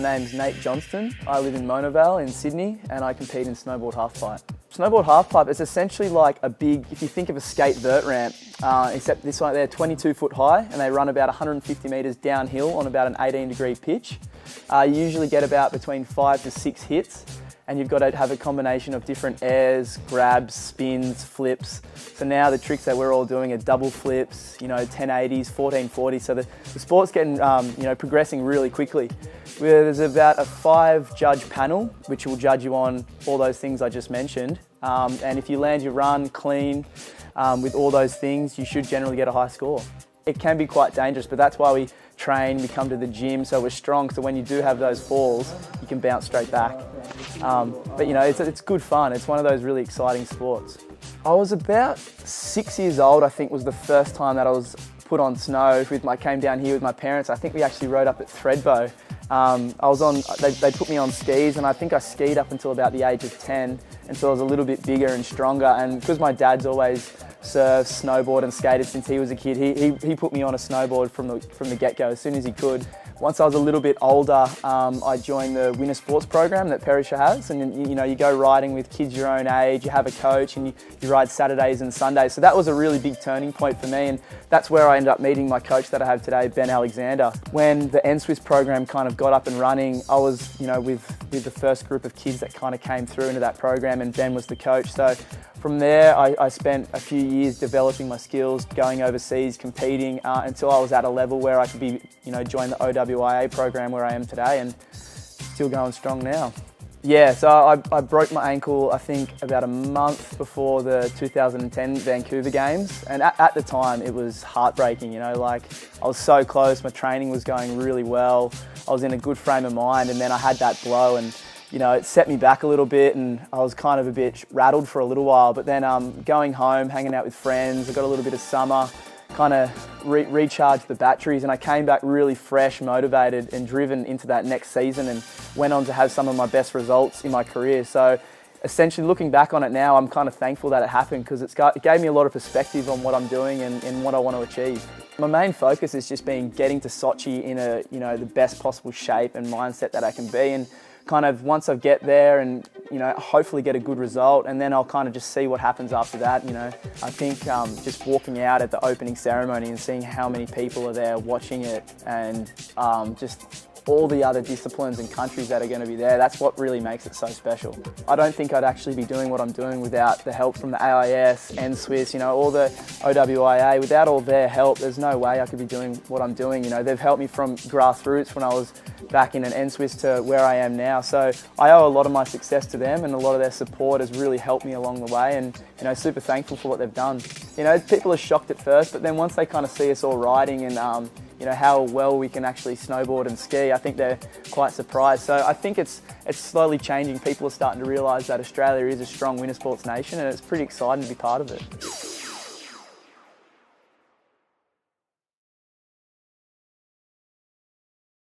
my name's Nate Johnstone. I live in Mona Vale in Sydney and I compete in snowboard halfpipe. Snowboard halfpipe is essentially like a big, if you think of a skate vert ramp, except this one, they're 22 foot high and they run about 150 metres downhill on about an 18-degree pitch. You usually get about between 5 to 6 hits, and you've got to have a combination of different airs, grabs, spins, flips. So now the tricks that we're all doing are double flips, 1080s, 1440s. So the sport's getting, progressing really quickly. There's about a 5-judge panel, which will judge you on all those things I just mentioned. And if you land your run clean with all those things, you should generally get a high score. It can be quite dangerous, but that's why we train, we come to the gym, so we're strong, so when you do have those falls, you can bounce straight back. But it's good fun. It's one of those really exciting sports. I was about 6 years old, I think, was the first time that I was put on snow. I came down here with my parents. I think we actually rode up at Threadbow. They put me on skis, and I think I skied up until about the age of 10, until I was a little bit bigger and stronger. And because my dad's always surfed, snowboarded and skated since he was a kid, he put me on a snowboard from the get-go as soon as he could. Once I was a little bit older, I joined the winter sports program that Perisher has, and you go riding with kids your own age, you have a coach, and you ride Saturdays and Sundays. So that was a really big turning point for me, and that's where I ended up meeting my coach that I have today, Ben Alexander. When the FIS program kind of got up and running, I was with the first group of kids that kind of came through into that program, and Ben was the coach. So from there, I spent a few years developing my skills, going overseas, competing, until I was at a level where I could be, join the OWIA program where I am today, and still going strong now. Yeah, so I broke my ankle, I think, about a month before the 2010 Vancouver Games, and at the time it was heartbreaking. I was so close, my training was going really well, I was in a good frame of mind, and then I had that blow, and it set me back a little bit, and I was kind of a bit rattled for a little while. But then going home, hanging out with friends, I got a little bit of summer, kind of recharged the batteries, and I came back really fresh, motivated and driven into that next season, and went on to have some of my best results in my career. So essentially, looking back on it now, I'm kind of thankful that it happened, because it gave me a lot of perspective on what I'm doing and what I want to achieve. My main focus is just getting to Sochi in the best possible shape and mindset that I can be, and kind of once I get there and hopefully get a good result, and then I'll kind of just see what happens after that. I think just walking out at the opening ceremony and seeing how many people are there watching it, and just all the other disciplines and countries that are going to be there, that's what really makes it so special. I don't think I'd actually be doing what I'm doing without the help from the AIS, NSWIS, all the OWIA. Without all their help, there's no way I could be doing what I'm doing. They've helped me from grassroots when I was back in an NSWIS to where I am now. So I owe a lot of my success to them, and a lot of their support has really helped me along the way, and super thankful for what they've done. People are shocked at first, but then once they kind of see us all riding and how well we can actually snowboard and ski, I think they're quite surprised. So I think it's slowly changing. People are starting to realise that Australia is a strong winter sports nation, and it's pretty exciting to be part of it.